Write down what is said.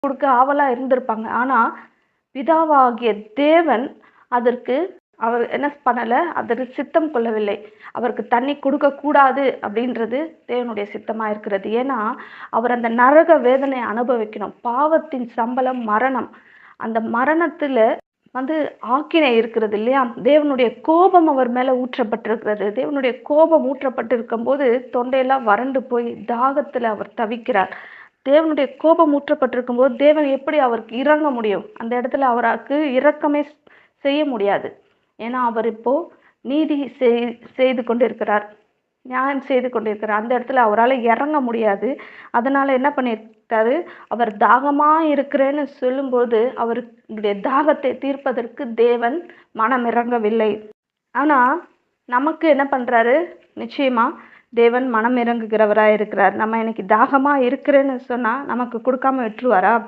கொடுக்க ஆவலா இருந்திருப்பாங்க. ஆனா, பிதாவாகிய தேவன் அதற்கு அவர் என்ன பண்ணல, அதற்கு சித்தம் கொள்ளவில்லை. அவருக்கு தண்ணி கொடுக்கக்கூடாது அப்படின்றது தேவனுடைய சித்தமா இருக்கிறது. ஏன்னா, அவர் அந்த நரக வேதனை அனுபவிக்கணும். பாவத்தின் சம்பளம் மரணம். அந்த மரணத்துல வந்து ஆக்கினை இருக்கிறது இல்லையா? தேவனுடைய கோபம் அவர் மேல ஊற்றப்பட்டிருக்கிறது. தேவனுடைய கோபம் ஊற்றப்பட்டிருக்கும்போது, தொண்டையெல்லாம் வறண்டு போய் தாகத்துல அவர் தவிக்கிறார். தேவனுடைய கோபம் ஊற்றப்பட்டிருக்கும்போது, தேவன் எப்படி அவருக்கு இரங்க முடியும்? அந்த இடத்துல அவருக்கு இரக்கமே செய்ய முடியாது. ஏன்னா, அவர் இப்போ நீதி செய்து கொண்டிருக்கிறார். நியாயம் செய்து கொண்டிருக்கிறார். அந்த இடத்துல அவரால இறங்க முடியாது. அதனால என்ன பண்ணிட்டாரு, அவர் தாகமா இருக்கிறேன்னு சொல்லும்போது, அவருடைய தாகத்தை தீர்ப்பதற்கு தேவன் மனம் இறங்கவில்லை. ஆனா, நமக்கு என்ன பண்றாரு? நிச்சயமா தேவன் மனம் இறங்குகிறவரா இருக்கிறார். நம்ம இன்னைக்கு தாகமா இருக்கிறேன்னு சொன்னா, நமக்கு கொடுக்காம விட்டுருவாரா?